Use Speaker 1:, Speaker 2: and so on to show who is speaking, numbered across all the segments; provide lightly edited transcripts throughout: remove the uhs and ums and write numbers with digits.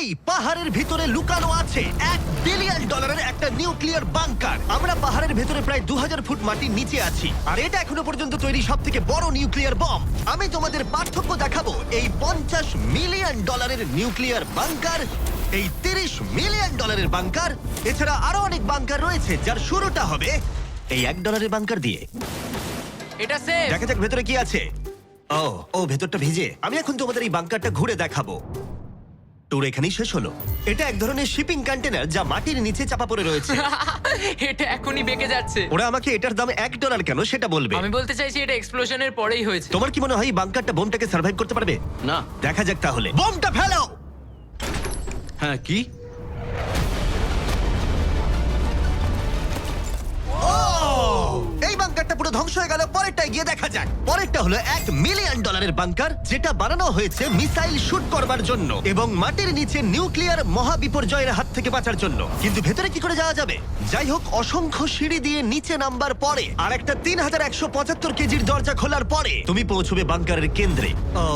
Speaker 1: এই পাহাড়ের ভিতরে লুকানো আছে $1 বিলিয়ন একটা নিউক্লিয়ার বাংকার। আমরা পাহাড়ের ভেতরে প্রায় 2000 ফুট মাটির নিচে আছি, আর এটা এখনো পর্যন্ত তৈরি সব থেকে বড় নিউক্লিয়ার বম। আমি তোমাদের পার্থক্য দেখাবো এই $50 মিলিয়ন নিউক্লিয়ার বাংকার, এই $30 মিলিয়ন বাংকার, এছাড়া আরো অনেক বাংকার রয়েছে যার শুরুটা হবে এই $1 বাংকার দিয়ে।
Speaker 2: এটা সেফ।
Speaker 1: দেখা যাক ভেতরে কি আছে। ও ভেতরটা ভিজে। আমি এখন তোমাদের এই বাংকারটা ঘুরে দেখাবো। ট্যুর এখানেই শেষ হলো। এটা এক ধরনের শিপিং কন্টেনার যা মাটির নিচে চাপা পড়ে রয়েছে।
Speaker 2: এটা এখনই বেঁকে যাচ্ছে।
Speaker 1: ওরা আমাকে এটার দাম $1 কেন সেটা বলবে।
Speaker 2: আমি বলতে চাইছি এটা এক্সপ্লোশনের পরেই হয়েছে।
Speaker 1: তোমার কি মনে হয় এই বাংকারটা বোমটাকে সার্ভাইভ করতে পারবে?
Speaker 3: না।
Speaker 1: দেখা যাক তাহলে। বোমটা ফেলো।
Speaker 3: হ্যাঁ, কি?
Speaker 1: এই বাংকারটা পুরো ধ্বংস হয়ে গেল। পরেরটা গিয়ে দেখা যাক। পরেরটা হলো $1 মিলিয়ন বাংকার, যেটা বানানো হয়েছে মিসাইল শুট করবার জন্য এবং মাটির নিচে নিউক্লিয়ার মহাবিপর্যয়ের হাত থেকে বাঁচার জন্য। কিন্তু ভেতরে কি করে যাওয়া যাবে? যাই হোক, অসংখ্য সিঁড়ি দিয়ে নিচে নামবার পরে আর একটা 3175 কেজির দরজা খোলার পরে তুমি পৌঁছবে বাংকারের কেন্দ্রে।
Speaker 2: ও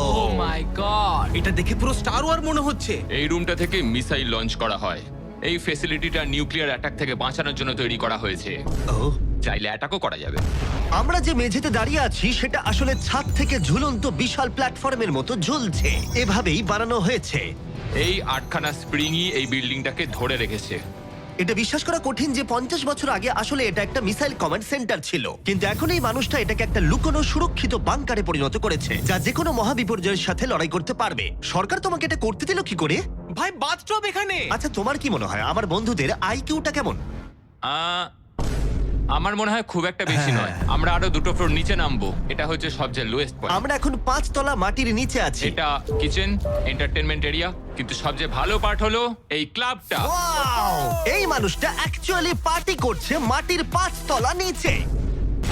Speaker 2: মাই গড,
Speaker 4: এটা দেখে পুরো স্টার ওয়ার মনে হচ্ছে।
Speaker 5: এই রুমটা থেকে মিসাইল লঞ্চ করা হয়। এই ফ্যাসিলিটিটা নিউক্লিয়ার অ্যাটাক থেকে বাঁচানোর জন্য তৈরি করা হয়েছে। চাইলে অ্যাটাকও করা যাবে।
Speaker 1: আমরা যে মেঝেতে দাঁড়িয়ে আছি সেটা আসলে ছাদ থেকে ঝুলন্ত বিশাল প্ল্যাটফর্মের মতো ঝুলছে। এভাবেই বানানো হয়েছে।
Speaker 5: এই 8খানা স্প্রিংই এই বিল্ডিংটাকে ধরে রেখেছে।
Speaker 1: এটা বিশ্বাস করা কঠিন যে 50 বছর আগে আসলে এটা একটা মিসাইল কমান্ড সেন্টার ছিল, কিন্তু এখন এই মানুষটা এটাকে একটা লুকোনো সুরক্ষিত বাংকারে পরিণত করেছে, যা যে কোনো মহাবিপর্যয়ের সাথে লড়াই করতে পারবে। সরকার তোমাকে এটা করতে দিল কি করে?
Speaker 4: ভাই বাথটব এখানে।
Speaker 1: আচ্ছা, তোমার কি মনে হয় আমার বন্ধুদের আইকিউটা কেমন?
Speaker 5: আমার মনে হয় খুব একটা বেশি নয়। আমরা আরো 2টো ফ্লোর নিচে নামবো। এটা হচ্ছে সবচেয়ে লোয়েস্ট পয়েন্ট।
Speaker 1: আমরা এখন 5 তলা মাটির নিচে আছি।
Speaker 5: এটা কিচেন, এন্টারটেইনমেন্ট এরিয়া, কিন্তু সবচেয়ে ভালো পার্ট হলো এই ক্লাবটা।
Speaker 1: Wow! এই মানুষটা অ্যাকচুয়ালি পার্টি করছে মাটির 5 তলা নিচে।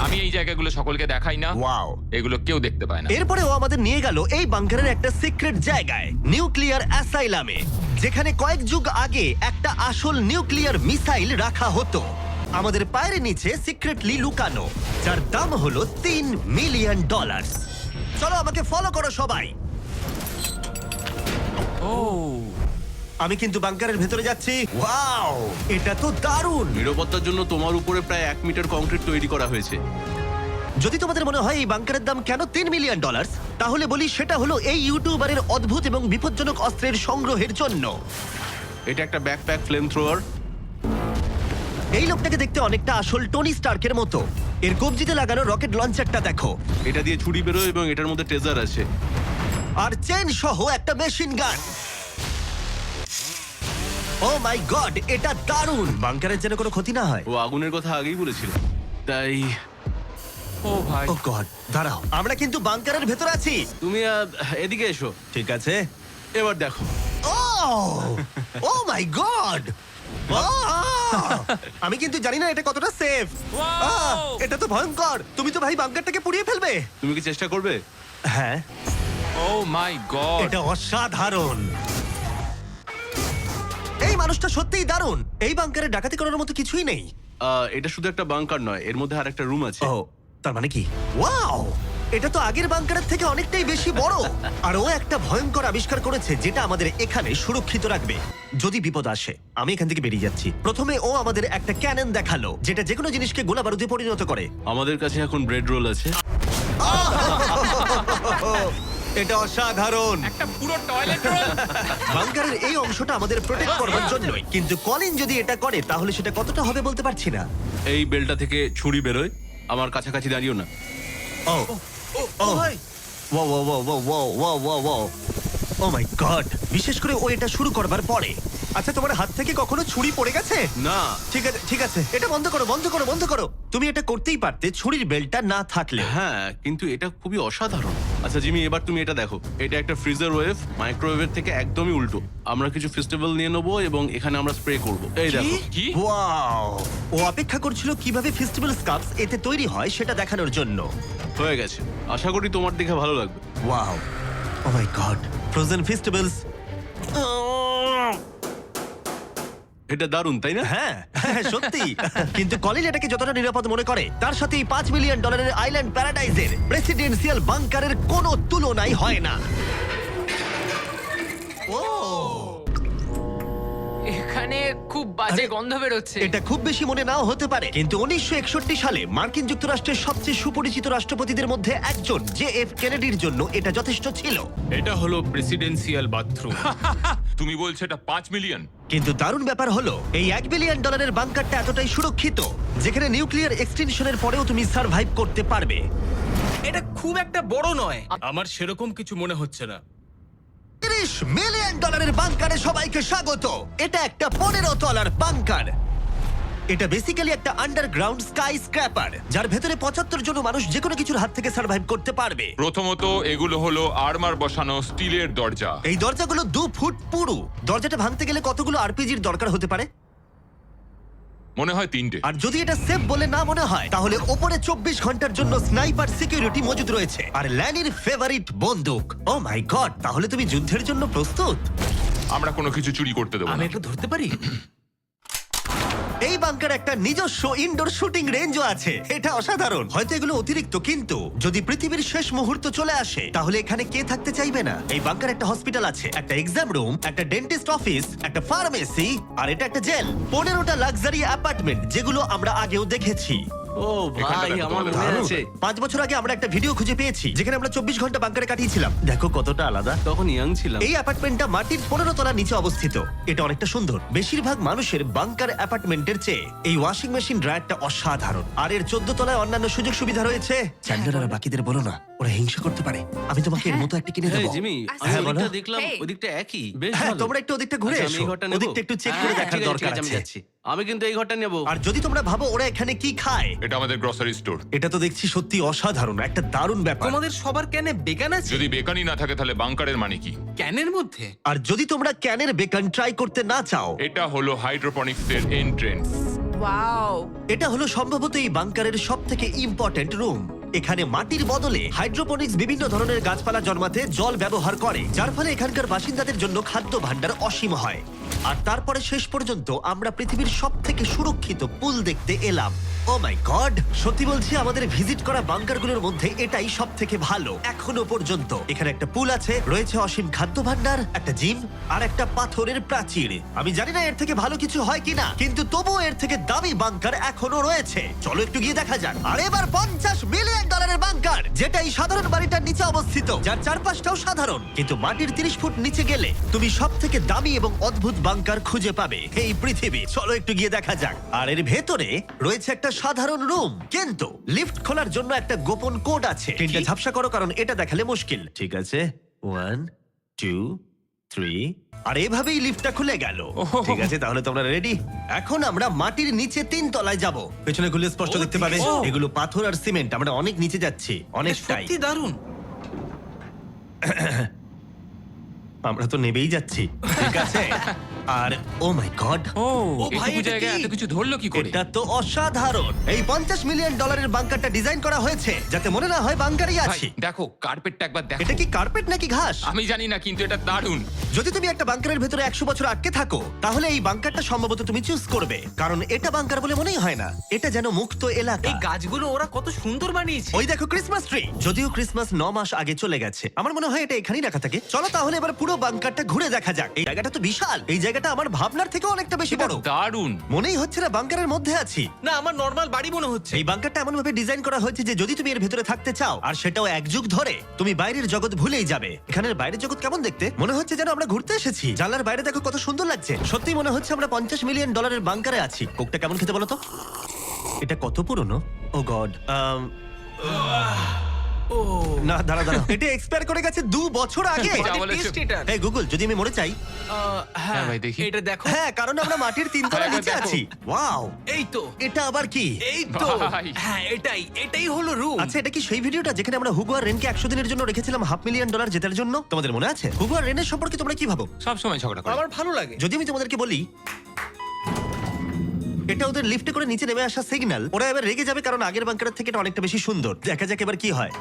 Speaker 5: আমি এই জায়গাগুলো সকলকে দেখাই না।
Speaker 1: Wow!
Speaker 5: এগুলো কেউ দেখতে পায় না।
Speaker 1: এরপরে ও আমাদের নিয়ে গেল এই বাংকারের একটা সিক্রেট জায়গায়, নিউক্লিয়ার অ্যাসাইলামে, যেখানে কয়েক যুগ আগে একটা আসল নিউক্লিয়ার মিসাইল রাখা হতো। আমাদের পায়ের নিচে সিক্রেটলি লুকানো, যার দাম হলো $3 মিলিয়ন। চলো আমাকে ফলো করো সবাই। আমি কিন্তু বাংকারের ভেতরে যাচ্ছি। ওয়াও, এটা তো দারুণ।
Speaker 3: নিরাপত্তার জন্য তোমার উপরে প্রায় 1 মিটার কংক্রিট তৈরি করা হয়েছে।
Speaker 1: যদি তোমাদের মনে হয় এই বাংকারের দাম কেন $3 মিলিয়ন, তাহলে বলি সেটা হলো এই ইউটিউবারের অদ্ভুত এবং বিপজ্জনক অস্ত্রের সংগ্রহের জন্য।
Speaker 3: এটা একটা ব্যাকপ্যাক ফ্লেম থ্রোয়ার।
Speaker 1: এই লোকটাকে দেখতে অনেকটা আসল টনি স্টার্কের মতো। এর কবজিতে লাগানো রকেট লঞ্চারটা দেখো,
Speaker 3: এটা দিয়ে ছুরি বেরোয় এবং এটার মধ্যে ট্রেজার আছে।
Speaker 1: আর চেন সহ একটা মেশিন গান। ও মাই গড, এটা দারুণ। বাংকারের যেন কোনো ক্ষতি না হয়।
Speaker 3: ও আগুনের কথা আগেই বলেছিল, তাই
Speaker 5: ও ভাই,
Speaker 1: ও গড, দাঁড়াও, আমরা কিন্তু বাংকারের ভেতর আছি।
Speaker 3: তুমি এদিকে এসো।
Speaker 1: ঠিক আছে।
Speaker 3: এবার দেখো।
Speaker 1: ও মাই গড, আমি কিন্তু জানি না এটা কতটা সেফ। এটা তো ভয়ঙ্কর। তুমি তো ভাই বাংকারটাকে পুড়িয়ে ফেলবে।
Speaker 3: তুমি কি চেষ্টা করবে?
Speaker 1: হ্যাঁ,
Speaker 5: ও মাই গড,
Speaker 1: এটা অসাধারণ। এই মানুষটা সত্যিই দারুণ। এই বাংকারে ডাকাতি করার মতো কিছুই নেই।
Speaker 3: এটা শুধু একটা বাংকার নয়, এর মধ্যে আর একটা রুম আছে।
Speaker 1: ও, তার মানে কি? ওয়াও, এটা তো আগের বাংকারের থেকে অনেকটাই বেশি বড়। আর ও একটা ভয়ঙ্কর আবিষ্কার করেছে যেটা আমাদের এখানে সুরক্ষিত রাখবে যদি বিপদ আসে। আমি এখান থেকে বেরিয়ে যাচ্ছি। প্রথমে ও আমাদের একটা ক্যানন দেখালো, যেটা যেকোনো জিনিসকে গোলা বারুদে পরিণত করে।
Speaker 3: আমাদের কাছে এখন ব্রেড রোল আছে।
Speaker 1: এটা অসাধারণ।
Speaker 5: একটা পুরো টয়লেট রোল।
Speaker 1: বাংকারের এই অংশটা আমাদের প্রোটেক্ট করবার জন্যই, কিন্তু কলিন যদি এটা করে তাহলে সেটা কতটা হবে বলতে পারছি না।
Speaker 3: এই বেলটা থেকে ছুরি বেরোয়। আমার কাছাকাছি দাঁড়িও না।
Speaker 1: ও ও ভাই, ও ও ও ও ও ও ও ও ও মাই গড, বিশেষ করে ও এটা শুরু করবার পরে। আচ্ছা, তোমার হাত থেকে কখনো ছুরি পড়ে গেছে?
Speaker 3: না।
Speaker 1: ঠিক আছে, ঠিক আছে, এটা বন্ধ করো, বন্ধ করো, বন্ধ করো। তুমি এটা করতেই পারতে ছুরির বেল্টটা না থাকলে।
Speaker 3: হ্যাঁ, কিন্তু এটা খুবই অসাধারণ। আচ্ছা জিমি, এবার তুমি এটা দেখো। এটা একটা ফ্রিজার ওয়েভ, মাইক্রোওয়েভের থেকে একদমই উল্টো। আমরা কিছু ফেস্টিভ্যাল নিয়ে নেবো এবং এখানে আমরা স্প্রে করব। এই দেখো।
Speaker 5: কি?
Speaker 1: ওয়াও, ও অপেক্ষা করছিল কিভাবে ফেস্টিভ্যাল স্কাপস এতে তৈরি হয় সেটা দেখানোর জন্য।
Speaker 3: হয়ে গেছে। আশা করি তোমার দেখে ভালো লাগবে।
Speaker 1: ওয়াও, ও মাই গড, ফ্রোজেন ফেস্টিভ্যালস।
Speaker 3: এটা দারুণ, তাই না?
Speaker 1: হ্যাঁ, হ্যাঁ, সত্যি। কিন্তু কলিন এটাকে যতটা নিরাপদ মনে করে, তার সাথে এই $5 মিলিয়ন আইল্যান্ড প্যারাডাইজের প্রেসিডেন্সিয়াল বাংকারের কোনো তুলনাই হয় না। ও
Speaker 2: এখানে খুব বাজে
Speaker 1: আরে,
Speaker 2: গন্ধ বেরোচ্ছে।
Speaker 1: এটা খুব বেশি মনে নাও হতে পারে, কিন্তু 1961 সালে মার্কিন যুক্তরাষ্ট্রের সবচেয়ে সুপরিচিত রাষ্ট্রপতিদের মধ্যে একজন JF কেনেডির জন্য এটা যথেষ্ট ছিল।
Speaker 4: এটা হলো প্রেসিডেন্সিয়াল বাথরুম।
Speaker 5: তুমি বলছো এটা 5 মিলিয়ন?
Speaker 1: কিন্তু দারুণ ব্যাপার হলো এই $1 বিলিয়ন বাংকারটা এতটাই সুরক্ষিত যেখানে নিউক্লিয়ার এক্সটেনশনের পরেও তুমি সার্ভাইভ করতে পারবে।
Speaker 4: এটা খুব একটা বড় নয়, আমার সেরকম কিছু মনে হচ্ছে না।
Speaker 1: $30 মিলিয়ন বাংকারে সবাইকে স্বাগত। এটা একটা 15 তলার বাংকার। এটা বেসিক্যালি একটা আন্ডারগ্রাউন্ড স্কাই স্ক্র্যাপার যার ভেতরে 75 জন মানুষ যে কোনো কিছুর হাত থেকে সার্ভাইভ করতে পারবে।
Speaker 5: প্রথমত এগুলো হলো আর্মার বসানো স্টিলের দরজা।
Speaker 1: এই দরজাগুলো 2 ফুট পুরু। দরজাটা ভাঙতে গেলে কতগুলো আরপিজির দরকার হতে পারে?
Speaker 5: মনে হয় 3টে।
Speaker 1: আর যদি এটা সেফ বলে না মনে হয় তাহলে ওপরে 24 ঘন্টার জন্য স্নাইপার সিকিউরিটি মজুদ রয়েছে আর ল্যানির ফেভারিট বন্দুক। ও মাই গড, তাহলে তুমি যুদ্ধের জন্য প্রস্তুত?
Speaker 5: আমরা কোনো কিছু চুরি করতে দেবো
Speaker 4: আমি
Speaker 5: না।
Speaker 4: একটু ধরতে পারি?
Speaker 1: এই বাংকার একটা নিজস্ব ইনডোর শুটিং রেঞ্জও আছে। এটা অসাধারণ। হয়তো এগুলো অতিরিক্ত, কিন্তু যদি পৃথিবীর শেষ মুহূর্ত চলে আসে তাহলে এখানে কে থাকতে চাইবে না? এই বাংকার একটা হসপিটাল আছে, একটা এক্সাম রুম, একটা ডেন্টিস্ট অফিস, একটা ফার্মেসি, আর এটা একটা জেল। 15টা লাক্সারি অ্যাপার্টমেন্ট যেগুলো আমরা আগেও দেখেছি।
Speaker 3: ও ভাই,
Speaker 5: দেখো
Speaker 3: আমার
Speaker 5: তোমাদের
Speaker 3: মনে আছে
Speaker 1: 5 বছর আগে আমরা একটা ভিডিও খুঁজে পেয়েছি যেখানে আমরা 24 ঘন্টা বাংকারে কাটিয়েছিলাম। দেখো কতটা আলাদা।
Speaker 3: তখন ইয়াং ছিলাম।
Speaker 1: এই অ্যাপার্টমেন্টটা মাটির 15 তলার নিচে অবস্থিত। এটা অনেকটা সুন্দর। বেশিরভাগ মানুষের বাংকার অ্যাপার্টমেন্টের চেয়ে এই ওয়াশিং মেশিন ড্রায়ারটা অসাধারণ। আর এর 14 তলায় অন্যান্য সুযোগ সুবিধা রয়েছে। চ্যান্ডেলার আর বাকিদের বলো না, ওরা হিংসা করতে পারে। আমি তোমাকে এর মতো একটা কিনে
Speaker 3: এই
Speaker 1: দেবো।
Speaker 3: জিমি, আমি
Speaker 1: হ্যাঁ, বলো।
Speaker 3: ওদিকটা দেখলাম,
Speaker 6: Hey.
Speaker 3: ওদিকটা একই, বেশ
Speaker 1: হ্যাঁ,
Speaker 3: ভালো।
Speaker 1: তোমরা একটু ওদিকটা ঘুরে
Speaker 3: আচ্ছা, আমি
Speaker 1: এসো।
Speaker 3: এই ঘরটা নেবো?
Speaker 1: ওদিকটা একটু চেক করে
Speaker 3: হ্যাঁ,
Speaker 1: দেখার
Speaker 3: ঠিক আছে,
Speaker 1: দরকার
Speaker 3: ঠিক আছে, আমি
Speaker 1: আছে।
Speaker 3: যাচ্ছি। আমি কিন্তু এই ঘরটা নেবো।
Speaker 1: আর যদি তোমরা ভাবো ওরা এখানে কি খায়,
Speaker 5: এটা আমাদের গ্রসারি স্টোর।
Speaker 1: এটা তো দেখছি সত্যি অসাধারণ, একটা দারুণ ব্যাপার।
Speaker 4: তোমাদের সবার ক্যানে বেগান আছে?
Speaker 5: যদি বেকানি না থাকে তাহলে বাংকারের মানে কি?
Speaker 4: ক্যানের মধ্যে?
Speaker 1: আর যদি তোমরা ক্যানের বেকন ট্রাই করতে না চাও,
Speaker 5: এটা হলো হাইড্রোপনিক্সের এন্ট্রেন্স।
Speaker 6: ওয়াও,
Speaker 1: এটা হলো সম্ভবত এই বাংকারের সব থেকে ইম্পর্টেন্ট রুম। এখানে মাটির বদলে হাইড্রোপনিক্স বিভিন্ন ধরনের গাছপালা জন্মাতে জল ব্যবহার করে, যার ফলে এখানকার বাসিন্দাদের জন্য খাদ্য ভাণ্ডার অসীম হয়। আর তারপরে শেষ পর্যন্ত আমরা পৃথিবীর সব থেকে সুরক্ষিত পুল দেখতে এলাম। ও মাই গড, সত্যি বলছি আমাদের ভিজিট করা বাংকারগুলোর মধ্যে এটাই সব থেকে ভালো এখনো পর্যন্ত। এখানে একটা পুল আছে, রয়েছে অসীম খাদ্য ভাণ্ডার, একটা জিম, আর একটা পাথরের প্রাচীর। আমি জানি না এর থেকে ভালো কিছু হয় কিনা, কিন্তু তবুও এর থেকে দামি বাংকার এখনো রয়েছে। চলো একটু গিয়ে দেখা যাক। আর এবার $50 মিলিয়ন বাংকার, যেটা এই সাধারণ বাড়িটার নিচে অবস্থিত, যার চারপাশটাও সাধারণ, কিন্তু মাটির 30 ফুট নিচে গেলে তুমি সব থেকে দামি এবং অদ্ভুত বাংকার খুঁজে পাবে এই পৃথিবী। চলো একটু গিয়ে দেখা যাক। আর এর ভেতরে রয়েছে একটা সাধারণ রুম, কিন্তু লিফট খোলার জন্য একটা গোপন কোড আছে। তিনটা ঝাপসা করো, কারণ এটা দেখালে মুশকিল। ঠিক আছে, 1 2 3, আর এভাবেই লিফটটা খুলে গেল। ঠিক আছে, তাহলে তোমরা রেডি? এখন আমরা মাটির নিচে 3 তলায় যাব। পেছনে খুলে স্পষ্ট
Speaker 4: ও,
Speaker 1: দেখতে পাবে
Speaker 4: দেখেছো?
Speaker 1: এগুলো পাথর আর সিমেন্ট। আমরা অনেক নিচে যাচ্ছি,
Speaker 4: এটা
Speaker 1: অনেকটাই।
Speaker 4: সত্যি দারুণ।
Speaker 1: আমরা তো নেবেই যাচ্ছি। ঠিক আছে, আর ও মাই গড,
Speaker 4: ও ভাই,
Speaker 2: এইটুকু
Speaker 4: এটা
Speaker 2: জায়গায়
Speaker 4: কি?
Speaker 2: এত কিছু ধরলো কি করে?
Speaker 1: এটা তো অসাধারণ। এই $50 মিলিয়ন বাংকারটা ডিজাইন করা হয়েছে যাতে মনে না হয় বাংকারই
Speaker 5: ভাই
Speaker 1: আছি।
Speaker 5: দেখো, কার্পেটটা একবার দেখো।
Speaker 1: এটা কি কার্পেট নাকি ঘাস?
Speaker 5: আমি জানি না, কিন্তু এটা দারুণ।
Speaker 1: যদি তুমি একটা বাংকারের ভেতরে 100 বছর আটকে থাকো, তাহলে এই বাংকারটা সম্ভবত তুমি চুজ করবে, কারণ এটা বাংকার বলে মনেই হয় না। এটা যেন মুক্ত এলাকা।
Speaker 4: এই গাছগুলো ওরা কত সুন্দর বানিয়েছে।
Speaker 1: ওই দেখো ক্রিসমাস ট্রি। যদিও ক্রিসমাস 9 মাস আগে চলে গেছে, আমার মনে হয় এটা এখানেই রাখা থাকে। চলো তাহলে এবার পুরো বাংকারটা ঘুরে দেখা যাক। এই জায়গাটা তো বিশাল। এই জায়গাটা আমার ভাবনার থেকে অনেকটা বেশি বড়।
Speaker 5: দারুণ।
Speaker 1: মনেই হচ্ছে না বাংকারের মধ্যে আছি।
Speaker 4: না, আমার নর্মাল বাড়ি মনে হচ্ছে।
Speaker 1: এই বাংকারটা এমন ভাবে ডিজাইন করা হয়েছে যে যদি তুমি এর ভেতরে থাকতে চাও, আর সেটাও 1 যুগ ধরে, তুমি বাইরের জগৎ ভুলেই যাবে। এখানের বাইরের জগৎ কেমন দেখতে? মনে হচ্ছে যেন আমরা ঘুরতে এসেছি। জানলার বাইরে দেখো কত সুন্দর লাগছে। সত্যি মনে হচ্ছে আমরা $50 মিলিয়ন বাংকারে আছি। কোকটা কেমন খেতে বলো তো? এটা কত পুরনো? ও গড,
Speaker 4: ও
Speaker 1: না দাঁড়া দাঁড়া, এটা এক্সপায়ার করে গেছে 2 বছর আগে।
Speaker 5: যা
Speaker 4: What a
Speaker 5: বলেছো।
Speaker 4: taste এটা।
Speaker 1: এই গুগল, যদি আমি মরে চাই?
Speaker 4: হ্যাঁ
Speaker 5: ভাই, দেখি।
Speaker 4: এটা দেখো।
Speaker 1: হ্যাঁ, কারণ আমরা মাটির 3 তলায়
Speaker 5: আরে,
Speaker 1: নিচে
Speaker 5: দেখো।
Speaker 1: আছি। ওয়াও,
Speaker 4: এই তো,
Speaker 1: এটা আবার কি?
Speaker 4: এই তো।
Speaker 5: ভাই।
Speaker 4: হ্যাঁ, এটাই হলো রুম।
Speaker 1: আচ্ছা, এটা কি সেই ভিডিওটা যেখানে আমরা হুগো আর রেনকে 100 দিনের জন্য রেখেছিলাম $5 মিলিয়ন জেতার জন্য? তোমাদের মনে আছে? হুগো আর রেনের সম্পর্কে তোমরা কি ভাবো?
Speaker 5: সব সময় ঝগড়া করে।
Speaker 4: আমার ভালো লাগে।
Speaker 1: যদি আমি তোমাদেরকে বলি এটা ওদের লিফটে করে নিচে নেমে আসা সিগন্যাল, ওরা এবার রেগে যাবে, কারণ আগের বাংকারের থেকে এটা অনেকটা বেশি সুন্দর। দেখা যাক এবার কি হয়।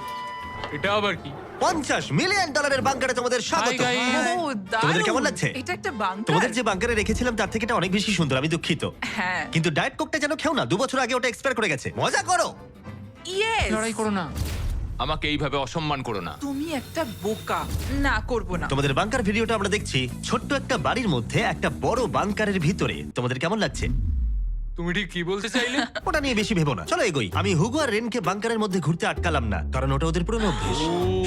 Speaker 2: এটা আবার কি?
Speaker 1: $50 মিলিয়ন বাংকারে তোমাদের স্বাগত।
Speaker 2: Hi, guys.
Speaker 6: ও
Speaker 1: তোমাদের কেমন
Speaker 6: দারুণ।
Speaker 1: লাগছে?
Speaker 6: এটা একটা বাংকার।
Speaker 1: তোমাদের যে বাংকারে রেখেছিলাম তার থেকে এটা অনেক বেশি সুন্দর, আমি দুঃখিত।
Speaker 6: হ্যাঁ,
Speaker 1: কিন্তু ডায়েট কোকটা যেন খেও না, 2 বছর আগে ওটা এক্সপায়ার করে গেছে। মজা করো।
Speaker 6: ইয়েস।
Speaker 2: লড়াই করো না।
Speaker 5: আমাকে এইভাবে অসম্মান করো না।
Speaker 6: তুমি একটা বোকা। না, করব না।
Speaker 1: তোমাদের বাংকার ভিডিওটা আমরা দেখছি ছোট্ট একটা বাড়ির মধ্যে একটা বড় বাংকারের ভিতরে। তোমাদের কেমন লাগছে?
Speaker 2: তুমি ঠিক কি বলতে চাইলে?
Speaker 1: ওটা নিয়ে বেশি ভেবো না, চলো এগোই। আমি হুগো আর রেনকে বাংকারের মধ্যে ঘুরতে আটকালাম না, কারণ ওটা ওদের পুরনো অভ্যেস।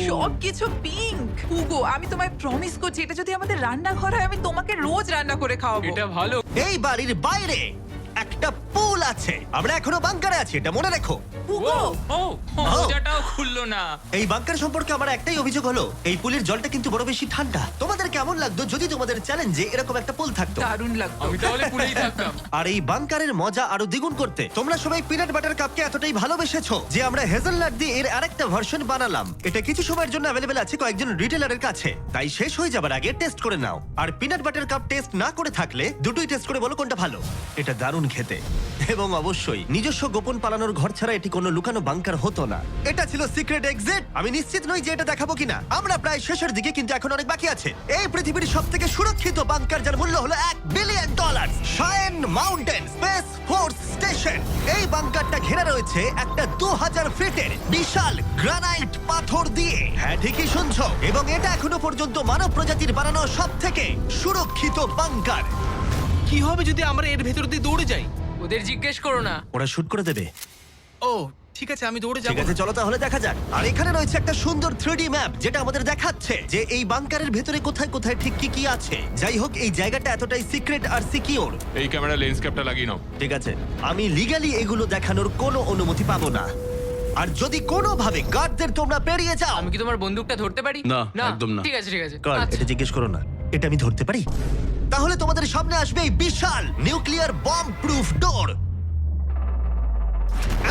Speaker 6: সবকিছু পিঙ্ক। হুগো, আমি তোমায় প্রমিস করছি, এটা যদি আমাদের রান্নাঘর হয়, আমি তোমাকে রোজ রান্না করে খাওয়াবো।
Speaker 2: এটা ভালো।
Speaker 1: এই বাড়ির বাইরে একটা পুল আছে। আমরা এখনো বাংকারে আছি, এটা মনে রেখো।
Speaker 6: হুগো,
Speaker 5: ও মোজাটাও খুললো না।
Speaker 1: এই বাংকার সম্পর্কে আমার একটাই অভিযোগ হলো, এই পুলের জলটা কিন্তু বড় বেশি ঠান্ডা। তোমাদের কেমন লাগতো যদি তোমাদের চ্যালেঞ্জে এরকম একটা পুল থাকতো?
Speaker 6: দারুণ লাগতো।
Speaker 2: আমি তাহলে পুরেই থাকতাম।
Speaker 1: আর এই বাংকারের মজা আরো দ্বিগুণ করতে তোমরা সবাই পিনাট বাটার কাপকে এতটাই ভালোবেসেছো যে আমরা হেজেলনাট দিয়ে এর আরেকটা ভার্সন বানালাম। এটা কিছু সময়ের জন্য অ্যাভেলেবেল আছে কয়েকজন রিটেলারের কাছে, তাই শেষ হয়ে যাবার আগে টেস্ট করে নাও। আর পিনাট বাটার কাপ টেস্ট না করে থাকলে দুটোই টেস্ট করে বলো কোনটা ভালো। এটা দারুণ খেতে, এবং অবশ্যই নিজস্ব গোপন পালানোর ঘর ছাড়া এটি কোনো লুকানো বাংকার হতো না। এটা ছিল সিক্রেট এক্সিট। আমি নিশ্চিত নই যে এটা দেখাবো কিনা। আমরা প্রায় শেষের দিকে, কিন্তু এখন অনেক বাকি আছে। এই পৃথিবীর সবথেকে সুরক্ষিত বাংকার, যার মূল্য হলো $1 billion. শায়েন mountain space force station. এই বাংকারটা ঘেরা রয়েছে একটা 2000 ফিটের বিশাল গ্রানাইট পাথর দিয়ে। হ্যাঁ, ঠিকই শুনছো। এবং এটা এখনো পর্যন্ত মানব প্রজাতির বানানো সবথেকে সুরক্ষিত বাংকার।
Speaker 4: কি হবে যদি আমরা এর ভেতর দিয়ে দৌড়ে যাই?
Speaker 2: ওদের জিজ্ঞেস করো না।
Speaker 1: ওরা শুট করে দেবে।
Speaker 4: ও ঠিক আছে, আমি দৌড়ে
Speaker 1: ঠিক
Speaker 4: যাবো।
Speaker 1: আছে, চলো তাহলে দেখা যাক। আর এখানে রয়েছে একটা সুন্দর 3D ম্যাপ, যেটা আমাদের দেখাচ্ছে যে এই বাংকারের ভেতরে কোথায় কোথায় ঠিক কি কি আছে। যাই হোক, এই জায়গাটা এতটাই সিক্রেট আর সিকিউর।
Speaker 5: এই ক্যামেরা লেন্স ক্যাপটা লাগিয়ে নাও।
Speaker 1: ঠিক আছে, আমি লিগ্যালি এগুলো দেখানোর কোনো অনুমতি পাবো না। আর যদি কোনোভাবে গার্ডদের তোমরা পেরিয়ে যাও,
Speaker 2: আমি কি তোমার বন্দুকটা ধরতে পারি?
Speaker 3: না, একদম না।
Speaker 2: ঠিক আছে ঠিক আছে।
Speaker 1: গার্ড,
Speaker 2: আচ্ছা।
Speaker 1: এটা জিজ্ঞেস করো না। এটা আমি ধরতে পারি? তাহলে তোমাদের সামনে আসবে এই বিশাল নিউক্লিয়ার বম্ব প্রুফ ডোর।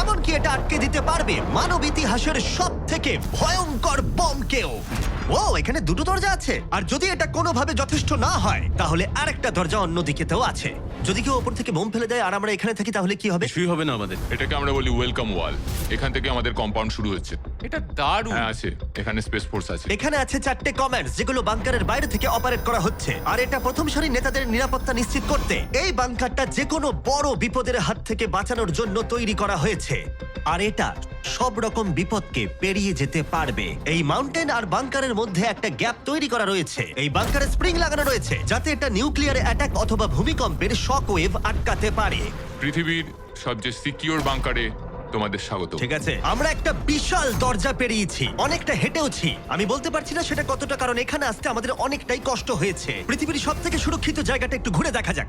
Speaker 1: এমনকি এটা আটকে দিতে পারবে মানব ইতিহাসের সবথেকে ভয়ঙ্কর বমকেও। ও, এখানে দুটো দরজা আছে। আর যদি এটা কোনোভাবে যথেষ্ট না হয়, তাহলে আরেকটা দরজা অন্যদিকেতেও আছে। যদি কেউ ওপর থেকে বোম ফেলে দেয় আর আমরা এখানে থাকি, তাহলে কি হবে?
Speaker 3: কিছুই হবে না আমাদের।
Speaker 5: এটাকে আমরা বলি ওয়েলকাম ওয়াল। এখান থেকে আমাদের কম্পাউন্ড শুরু হচ্ছে।
Speaker 2: এটা দারুণ।
Speaker 5: হ্যাঁ আছে, এখানে স্পেস ফোর্স আছে।
Speaker 1: এখানে আছে 4টে কমান্ডস, যেগুলো বাংকারের বাইরে থেকে অপারেট করা হচ্ছে। আর এটা প্রথম সারির নেতাদের নিরাপত্তা নিশ্চিত করতে এই বাংকারটা যে কোনো বড় বিপদের হাত থেকে বাঁচানোর জন্য তৈরি করা হয়েছে। আর এটা সব রকম বিপদকে পেরিয়ে যেতে পারবে। এই মাউন্টেন আর বাংকারের মধ্যে একটা গ্যাপ তৈরি করা রয়েছে। এই বাংকারে স্প্রিং লাগানো রয়েছে, যাতে এটা নিউক্লিয়ার অ্যাটাক অথবা ভূমিকম্পের শক ওয়েভ আটকাতে পারে।
Speaker 5: পৃথিবীর সবচেয়ে সিকিউর বাংকারে তোমাদের স্বাগত।
Speaker 1: ঠিক আছে, আমরা একটা বিশাল দরজা পেরিয়েছি, অনেকটা হেঁটেওছি। আমি বলতে পারছি না সেটা কতটা, কারণ এখানে আসতে আমাদের অনেকটাই কষ্ট হয়েছে। পৃথিবীর সব থেকে সুরক্ষিত জায়গাটা একটু ঘুরে দেখা যাক।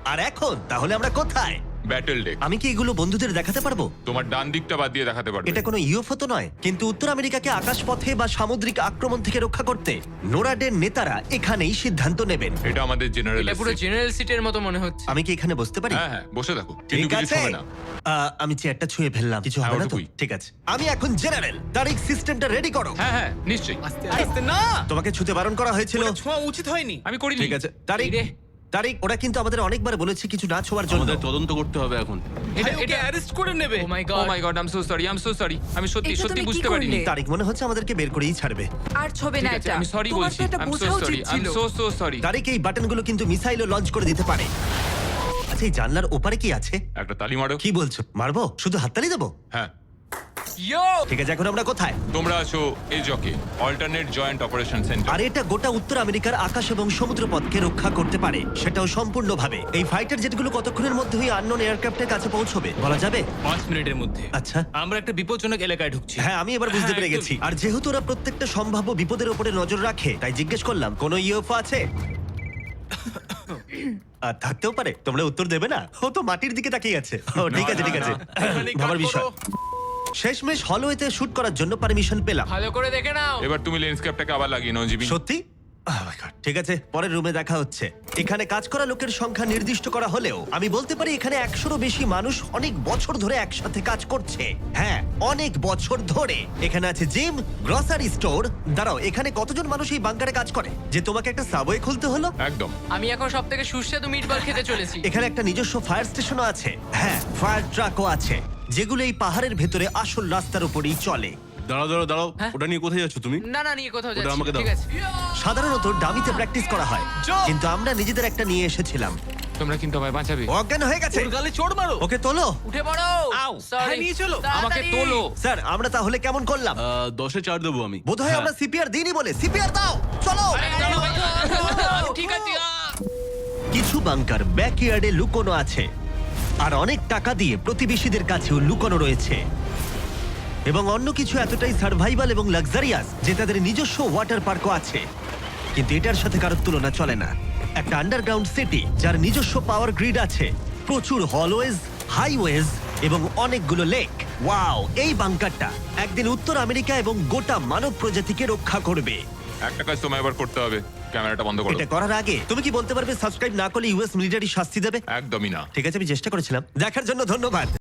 Speaker 1: আর এখন তাহলে আমরা কোথায়?
Speaker 5: Battle deck.
Speaker 1: আমি কি এগুলো বন্ধুদের দেখাতে পারবো?
Speaker 5: তোমার ডান দিকটা বাদ দিয়ে দেখাতে পারবে।
Speaker 1: এটা কোনো ইউএফও তো নয়, কিন্তু উত্তর আমেরিকাকে আকাশপথে বা সামুদ্রিক আক্রমণ থেকে রক্ষা করতে নোরাডের নেতারা এখানেই সিদ্ধান্ত নেবেন।
Speaker 5: এটা আমাদের জেনারেল।
Speaker 2: এটা পুরো জেনারেল সিটের মতো মনে হচ্ছে।
Speaker 1: আমি কি এখানে বসতে পারি?
Speaker 5: হ্যাঁ হ্যাঁ, বসে থাকো, কিন্তু
Speaker 1: ঠিক
Speaker 5: কিছু
Speaker 1: আছে।
Speaker 5: হবে না।
Speaker 1: আমি চেয়ারটা ছুঁয়ে ফেললাম, কিছু
Speaker 5: হ্যাঁ,
Speaker 1: হবে না তো?
Speaker 5: ওটুকুই।
Speaker 1: ঠিক আছে, আমি এখন জেনারেল। তারিখ, সিস্টেমটা রেডি করো।
Speaker 5: হ্যাঁ হ্যাঁ নিশ্চয়ই।
Speaker 4: আস্তে আস্তে না,
Speaker 1: তোমাকে ছুতে বারণ করা হয়েছিল।
Speaker 4: ওটা ছোঁয়া উচিত হয়নি।
Speaker 5: আমি করিনি।
Speaker 1: ঠিক আছে, তারিখ,
Speaker 2: এই রে।
Speaker 1: তারিখ, ওরা কিন্তু আমাদের অনেকবার বলেছে কিছু না ছোঁয়ার জন্য।
Speaker 3: আমাদের তদন্ত করতে হবে এখন।
Speaker 4: এটা
Speaker 2: এটা-
Speaker 4: ওকে অ্যারেস্ট করে নেবে।
Speaker 2: Oh my
Speaker 5: oh
Speaker 2: God.
Speaker 5: My God, I am so sorry, I am so sorry. আমি সত্যি
Speaker 6: এটা
Speaker 5: সত্যি
Speaker 6: তুমি কি
Speaker 5: বুঝতে পারিনি।
Speaker 6: করলে?
Speaker 1: তারিখ, মনে হচ্ছে আমাদেরকে বের করেই ছাড়বে।
Speaker 6: আর ছবে না
Speaker 5: ঠিক আছে,
Speaker 6: এটা।
Speaker 5: আমি সরি
Speaker 6: তোমার
Speaker 5: বলছি।
Speaker 6: তো এটা
Speaker 5: আই এম সো
Speaker 6: বোঝা
Speaker 5: সরি,
Speaker 6: উচিত
Speaker 5: আই এম
Speaker 6: ছিল।
Speaker 5: So sorry.
Speaker 1: তারিখ, এই বাটনগুলো কিন্তু মিসাইলও লঞ্চ করে দিতে পারে। আচ্ছা, এই জানলার ওপারে কি আছে?
Speaker 5: একটা তালি মারো।
Speaker 1: কি বলছো? মারবো? শুধু হাততালি দেবো?
Speaker 5: হ্যাঁ।
Speaker 2: ইয়ো!
Speaker 1: ঠিক আছে, এখন আমরা কোথায়?
Speaker 5: তোমরা আছো এজকে, অল্টারনেট জয়েন্ট অপারেশন সেন্টার।
Speaker 1: আর এটা গোটা উত্তর আমেরিকার আকাশ এবং সমুদ্রপথকে রক্ষা করতে পারে, সেটাও সম্পূর্ণভাবে। এই ফাইটার জেটগুলো কতক্ষণের মধ্যে ওই আননোন এয়ারক্রাফটের কাছে পৌঁছবে বলা যাবে?
Speaker 4: 5 মিনিটের মধ্যে।
Speaker 1: আচ্ছা,
Speaker 4: আমরা একটা বিপজ্জনক এলাকায় ঢুকছি।
Speaker 1: হ্যাঁ, আমি এবার বুঝতে
Speaker 4: হ্যাঁ,
Speaker 1: পেরে গেছি। আর যেহেতু ওরা প্রত্যেকটা সম্ভাব্য বিপদের উপরে নজর রাখে, তাই জিজ্ঞেস করলাম কোনো ইউএফও আছে? আর থাকতেও পারে, তোমরা উত্তর দেবে না? ও তো মাটির দিকে তাকিয়ে আছে। ও ঠিক আছে, ঠিক আছে,
Speaker 4: এখানেই কাট
Speaker 1: ভাবার বিষয়।
Speaker 4: করো।
Speaker 1: শেষমেশ হলওয়েতে শুট করার জন্য পারমিশন পেলাম।
Speaker 2: ভালো করে দেখে নাও।
Speaker 5: এবার তুমি লেন্স ক্যাপটাকে আবার লাগিয়ে নাও জিবি।
Speaker 1: সত্যি? Oh my God! ঠিক আছে, পরের রুমে দেখা হচ্ছে। এখানে কাজ করা লোকের সংখ্যা নির্দিষ্ট করা হলেও আমি বলতে পারি এখানে 100রও বেশি মানুষ অনেক বছর ধরে একসাথে কাজ করছে। হ্যাঁ, অনেক বছর ধরে। এখানে আছে জিম, গ্রসারি স্টোর। দাঁড়াও, এখানে কতজন মানুষ এই বাংকারে কাজ করে যে তোমাকে একটা সাবওয়ে খুলতে হলো?
Speaker 5: একদম।
Speaker 2: আমি এখন সবথেকে সুস্বাদু মিটবল খেতে চলেছি।
Speaker 1: এখানে একটা নিজস্ব ফায়ার স্টেশনও আছে। হ্যাঁ, ফায়ার ট্রাকও আছে, যেগুলো এই পাহাড়ের ভেতরে আসল রাস্তার উপরেই চলে।
Speaker 3: দাঁড়াও দাঁড়াও দাঁড়াও,
Speaker 2: হ্যাঁ?
Speaker 3: ওটা নিয়ে কোথায় যাচ্ছ তুমি?
Speaker 2: না না, নিয়ে কোথাও
Speaker 3: ওটা
Speaker 2: যাচ্ছি
Speaker 3: আমাকে
Speaker 2: না।
Speaker 3: দাও।
Speaker 2: ঠিক আছে।
Speaker 1: সাধারণত ডামিতে প্র্যাকটিস করা হয়, কিন্তু আমরা নিজেদের একটা নিয়ে এসেছিলাম।
Speaker 5: তোমরা কিন্তু আমায় বাঁচাবে।
Speaker 1: ও অজ্ঞান হয়ে গেছে।
Speaker 4: ওর গালে চড় মারো।
Speaker 1: ওকে তোলো।
Speaker 2: উঠে পড়ো।
Speaker 4: আউ,
Speaker 2: Sorry.
Speaker 4: হ্যাঁ, নিয়ে চলো।
Speaker 5: আমাকে তোলো।
Speaker 1: স্যার আমরা তাহলে কেমন করলাম?
Speaker 3: 10-এ 4 দেবো আমি।
Speaker 1: বোধহয় আমরা সিপিআর দিইনি বলে সিপিআর দাও। চলো।
Speaker 5: ঠিক আছে।
Speaker 1: কিছু বাংকার ব্যাকইয়ার্ডে লুকোনো আছে আর অনেক টাকা দিয়ে প্রতিবেশীদের কাছেও লুকোনো রয়েছে এবং অন্য কিছু এতটাই সার্ভাইভাল এবং লাক্সারিয়াস যে তাদের নিজস্ব ওয়াটার পার্কও আছে, কিন্তু এটার সাথে কারোর তুলনা চলে না। একটা আন্ডারগ্রাউন্ড সিটি যার নিজস্ব পাওয়ার গ্রিড আছে, প্রচুর হলওয়েজ, হাইওয়েজ এবং অনেকগুলো লেক। ওয়াও, এই বাংকারটা একদিন উত্তর আমেরিকা এবং গোটা মানব প্রজাতিকে রক্ষা করবে।
Speaker 5: একটা কাজ তোমায় এবার করতে হবে, ক্যামেরাটা বন্ধ করো।
Speaker 1: এটা করার আগে তুমি কি বলতে পারবে সাবস্ক্রাইব না করলে ইউএস মিলিটারি শাস্তি দেবে?
Speaker 5: একদমই না।
Speaker 1: ঠিক আছে, আমি চেষ্টা করেছিলাম। দেখার জন্য ধন্যবাদ।